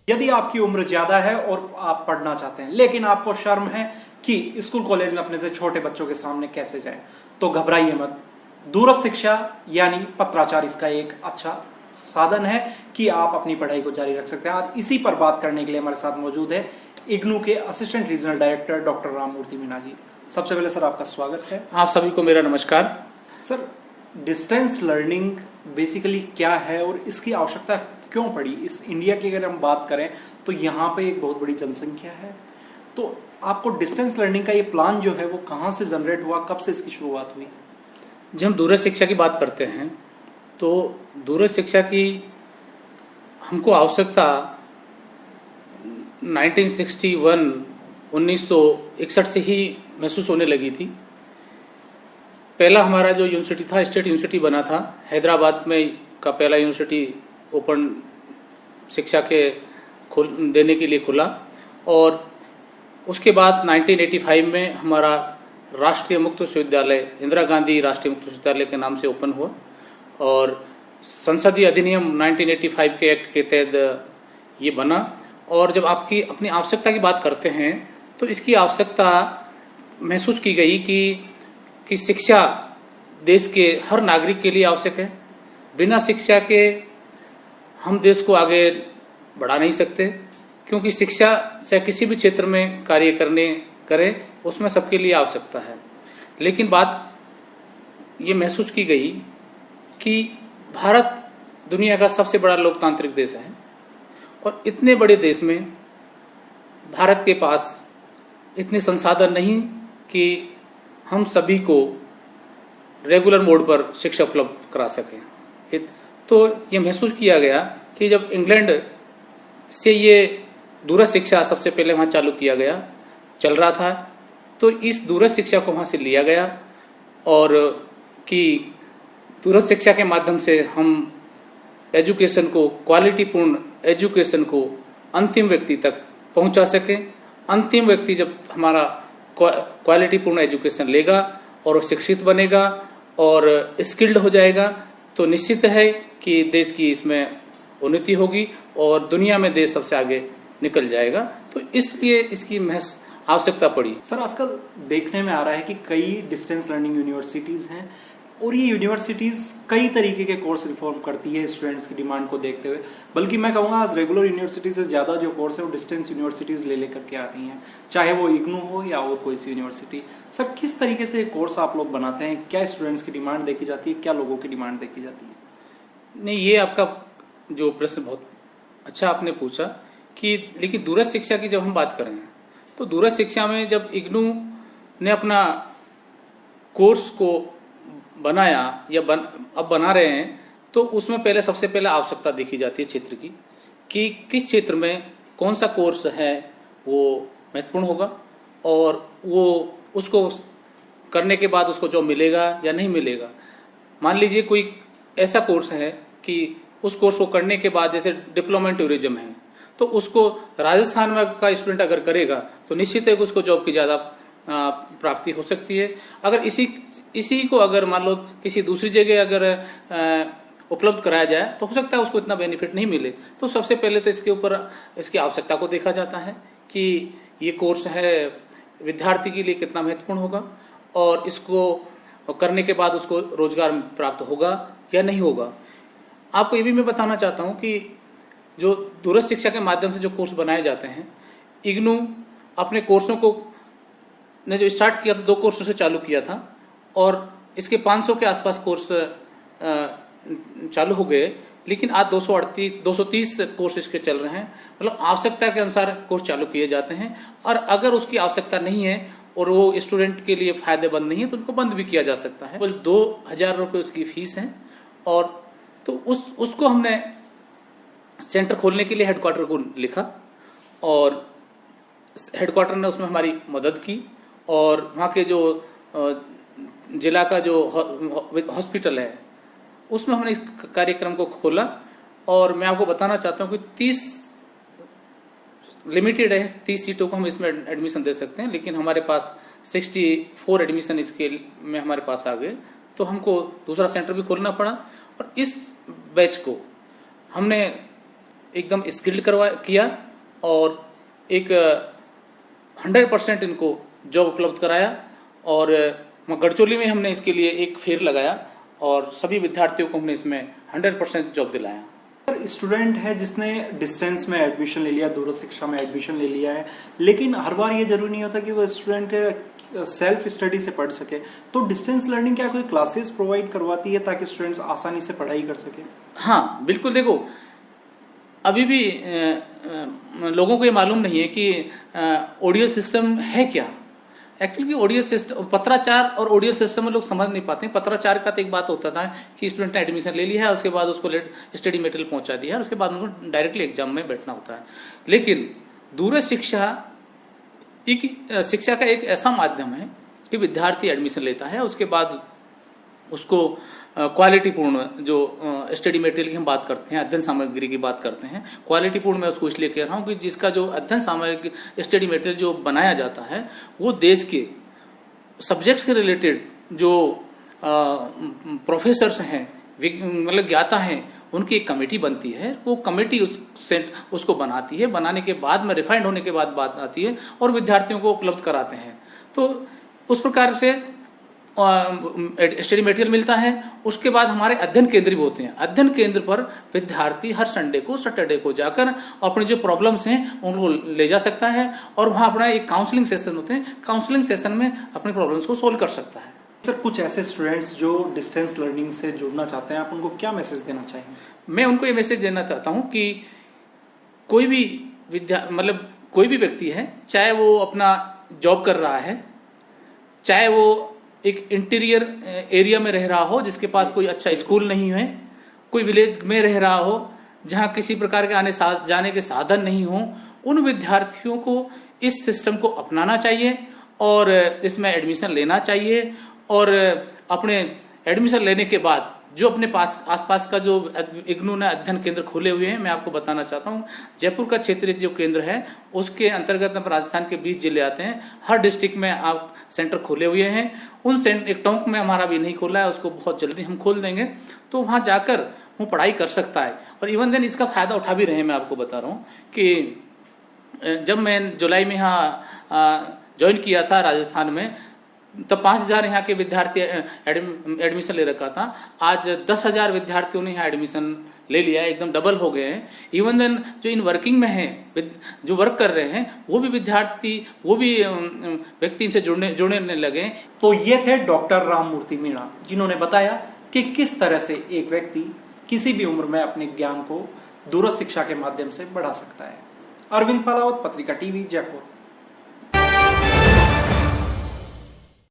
यदि आपकी उम्र ज्यादा है और आप पढ़ना चाहते हैं लेकिन आपको शर्म है कि स्कूल कॉलेज में अपने से छोटे बच्चों के सामने कैसे जाएं, तो घबराइए मत। दूरस्थ शिक्षा यानी पत्राचार इसका एक अच्छा साधन है कि आप अपनी पढ़ाई को जारी रख सकते हैं। आज इसी पर बात करने के लिए हमारे साथ मौजूद है इग्नू के assistant regional director doctor Rammurti Meena ji. सबसे पहले सर आपका स्वागत है। आप सभी को मेरा नमस्कार। सर, डिस्टेंस लर्निंग बेसिकली क्या है और इसकी आवश्यकता क्यों पड़ी? इस इंडिया की अगर हम बात करें तो यहाँ पे एक बहुत बड़ी जनसंख्या है, तो आपको डिस्टेंस लर्निंग का ये प्लान जो है वो कहाँ से जनरेट हुआ, कब से इसकी शुरुआत हुई? जब हम दूरस्थ शिक्षा की बात करते हैं तो दूरस्थ शिक्षा की हमको आवश्यकता 1961 से ही महसूस होने लगी थी। पहला हमारा जो यूनिवर्सिटी था, स्टेट यूनिवर्सिटी बना था हैदराबाद में का पहला यूनिवर्सिटी ओपन शिक्षा के देने के लिए खुला, और उसके बाद 1985 में हमारा राष्ट्रीय मुक्त विश्वविद्यालय इंदिरा गांधी राष्ट्रीय मुक्त विश्वविद्यालय के नाम से ओपन हुआ, और संसदीय अधिनियम 1985 के एक्ट के तहत ये बना। और जब आपकी अपनी आवश्यकता की बात करते हैं तो इसकी आवश्यकता महसूस की गई कि शिक्षा देश के हर नागरिक के लिए आवश्यक है। बिना शिक्षा के हम देश को आगे बढ़ा नहीं सकते, क्योंकि शिक्षा से किसी भी क्षेत्र में कार्य करें उसमें सबके लिए आवश्यकता है। लेकिन बात ये महसूस की गई कि भारत दुनिया का सबसे बड़ा लोकतांत्रिक देश है, और इतने बड़े देश में भारत के पास इतने संसाधन नहीं कि हम सभी को रेगुलर मोड पर शिक्षा उपलब्ध करा सकें। तो ये महसूस किया गया कि जब इंग्लैंड से ये दूरस्थ शिक्षा सबसे पहले वहां चालू किया गया, चल रहा था, तो इस दूरस्थ शिक्षा को वहां से लिया गया, और कि दूरस्थ शिक्षा के माध्यम से हम एजुकेशन को, क्वालिटीपूर्ण एजुकेशन को अंतिम व्यक्ति तक पहुंचा सके। अंतिम व्यक्ति जब हमारा क्वालिटीपूर्ण एजुकेशन लेगा और शिक्षित बनेगा और स्किल्ड हो जाएगा, तो निश्चित है कि देश की इसमें उन्नति होगी और दुनिया में देश सबसे आगे निकल जाएगा। तो इसलिए इसकी आवश्यकता पड़ी। सर, आजकल देखने में आ रहा है कि कई डिस्टेंस लर्निंग यूनिवर्सिटीज हैं, और ये यूनिवर्सिटीज कई तरीके के कोर्स रिफॉर्म करती है स्टूडेंट्स की डिमांड को देखते हुए। बल्कि मैं कहूँगा आज रेगुलर यूनिवर्सिटी से ज्यादा जो कोर्स है वो डिस्टेंस यूनिवर्सिटीज ले लेकर के आ रही हैं, चाहे वो इग्नू हो या और कोई सी यूनिवर्सिटी। सर, किस तरीके से कोर्स आप लोग बनाते हैं? क्या स्टूडेंट्स की डिमांड देखी जाती है, क्या लोगों की डिमांड देखी जाती है? नहीं, ये आपका जो प्रश्न बहुत अच्छा आपने पूछा कि लेकिन दूरस्थ शिक्षा की जब हम बात करें तो दूरस्थ शिक्षा में जब इग्नू ने अपना कोर्स को बनाया या अब बना रहे हैं, तो उसमें पहले सबसे पहले आवश्यकता देखी जाती है क्षेत्र की, कि किस क्षेत्र में कौन सा कोर्स है वो महत्वपूर्ण होगा, और वो उसको करने के बाद उसको जॉब मिलेगा या नहीं मिलेगा। मान लीजिए कोई ऐसा कोर्स है कि उस कोर्स को करने के बाद, जैसे डिप्लोमा इन टूरिज्म है, तो उसको राजस्थान में का स्टूडेंट अगर करेगा तो निश्चित है कि उसको जॉब की ज्यादा प्राप्ति हो सकती है। अगर इसी को अगर मान लो किसी दूसरी जगह अगर उपलब्ध कराया जाए तो हो सकता है उसको इतना बेनिफिट नहीं मिले। तो सबसे पहले तो इसके ऊपर इसकी आवश्यकता को देखा जाता है कि ये कोर्स है विद्यार्थी के लिए कितना महत्वपूर्ण होगा, और इसको करने के बाद उसको रोजगार प्राप्त होगा या नहीं होगा। आपको ये भी मैं बताना चाहता हूँ कि जो दूरस्थ शिक्षा के माध्यम से जो कोर्स बनाए जाते हैं, इग्नू अपने कोर्सों को ने जो स्टार्ट किया था 2 कोर्सों से चालू किया था, और इसके 500 के आसपास कोर्स चालू हो गए, लेकिन आज 230 कोर्स इसके चल रहे हैं। मतलब आवश्यकता के अनुसार कोर्स चालू किए जाते हैं, और अगर उसकी आवश्यकता नहीं है और वो स्टूडेंट के लिए फायदेमंद नहीं है तो उनको बंद भी किया जा सकता है। 2000 रुपये उसकी फीस है, और तो उसको हमने सेंटर खोलने के लिए हेडक्वार्टर को लिखा, और हेडक्वार्टर ने उसमें हमारी मदद की, और वहाँ के जो जिला का जो हॉस्पिटल है उसमें हमने इस कार्यक्रम को खोला। और मैं आपको बताना चाहता हूँ कि 30 लिमिटेड है, 30 सीटों को हम इसमें एडमिशन दे सकते हैं, लेकिन हमारे पास 64 एडमिशन इसके में हमारे पास आ गए, तो हमको दूसरा सेंटर भी खोलना पड़ा। और इस बैच को हमने एकदम स्किल्ड किया और एक 100% इनको जॉब उपलब्ध कराया। और गढ़चिरौली में हमने इसके लिए एक फेयर लगाया और सभी विद्यार्थियों को हमने इसमें 100% जॉब दिलाया। स्टूडेंट है जिसने डिस्टेंस में एडमिशन ले लिया, दूरस्थ शिक्षा में एडमिशन ले लिया है, लेकिन हर बार ये जरूरी नहीं होता कि वो स्टूडेंट सेल्फ स्टडी से पढ़ सके, तो डिस्टेंस लर्निंग क्या कोई क्लासेस प्रोवाइड करवाती है ताकि स्टूडेंट्स आसानी से पढ़ाई कर सके? हाँ बिल्कुल, देखो अभी भी लोगों को ये मालूम नहीं है कि ओडीएल सिस्टम है क्या। एक्चुअली ओडीएल सिस्टम, पत्राचार और ओडीएल सिस्टम में लोग समझ नहीं पाते। पत्राचार का तो एक बात होता था कि स्टूडेंट ने एडमिशन ले लिया है, उसके बाद उसको स्टडी मटेरियल पहुंचा दिया है, उसके बाद उनको डायरेक्टली एग्जाम में बैठना होता है। लेकिन दूरस्थ शिक्षा का एक ऐसा माध्यम है कि विद्यार्थी एडमिशन लेता है, उसके बाद उसको क्वालिटीपूर्ण जो स्टडी मटेरियल की हम बात करते हैं, अध्ययन सामग्री की बात करते हैं, क्वालिटीपूर्ण मैं उसको इसलिए कह रहा हूं कि जिसका जो अध्ययन सामग्री स्टडी मटेरियल जो बनाया जाता है वो देश के सब्जेक्ट से रिलेटेड जो प्रोफेसर्स हैं, मतलब ज्ञाता हैं, उनकी एक कमेटी बनती है। वो कमेटी उसको बनाती है, बनाने के बाद में रिफाइंड होने के बाद बात आती है और विद्यार्थियों को उपलब्ध कराते हैं। तो उस प्रकार से स्टडी मटेरियल मिलता है। उसके बाद हमारे अध्ययन केंद्र भी होते हैं। अध्ययन केंद्र पर विद्यार्थी हर सैटरडे को जाकर अपने जो प्रॉब्लम्स हैं उनको ले जा सकता है और वहां अपना एक काउंसलिंग सेशन होते हैं, काउंसलिंग सेशन में अपने प्रॉब्लम्स को सोल्व कर सकता है। सर, कुछ ऐसे स्टूडेंट्स जो डिस्टेंस लर्निंग से जुड़ना चाहते हैं, आप उनको क्या मैसेज देना चाहेंगे? मैं उनको ये मैसेज देना चाहता हूं कि कोई भी व्यक्ति है, चाहे वो अपना जॉब कर रहा है, चाहे वो एक इंटीरियर एरिया में रह रहा हो जिसके पास कोई अच्छा स्कूल नहीं है, कोई विलेज में रह रहा हो जहां किसी प्रकार के आने जाने के साधन नहीं हो, उन विद्यार्थियों को इस सिस्टम को अपनाना चाहिए और इसमें एडमिशन लेना चाहिए। और अपने एडमिशन लेने के बाद जो अपने पास आसपास का जो इग्नू ने अध्ययन केंद्र खोले हुए हैं, मैं आपको बताना चाहता हूं, जयपुर का क्षेत्रीय जो केंद्र है उसके अंतर्गत राजस्थान के 20 जिले आते हैं। हर डिस्ट्रिक्ट में आप सेंटर खोले हुए हैं। उन एक टोंक में हमारा भी नहीं खोला है, उसको बहुत जल्दी हम खोल देंगे, तो वहां जाकर वो पढ़ाई कर सकता है। और इवन देन इसका फायदा उठा भी रहे हैं। मैं आपको बता रहा हूँ कि जब मैं जुलाई में यहाँ ज्वाइन किया था राजस्थान में, तब 5000 यहाँ के विद्यार्थी एडमिशन ले रखा था। आज 10,000 विद्यार्थियों ने यहाँ एडमिशन ले लिया है, एकदम डबल हो गए हैं। इवन देन जो इन वर्किंग में हैं, जो वर्क कर रहे हैं, वो भी विद्यार्थी, वो भी व्यक्ति इनसे जुड़ने लगे। तो ये थे डॉक्टर राममूर्ति मीणा, जिन्होंने बताया कि किस तरह से एक व्यक्ति किसी भी उम्र में अपने ज्ञान को दूरस्थ शिक्षा के माध्यम से बढ़ा सकता है। अरविंद पालावत, पत्रिका टीवी, जयपुर।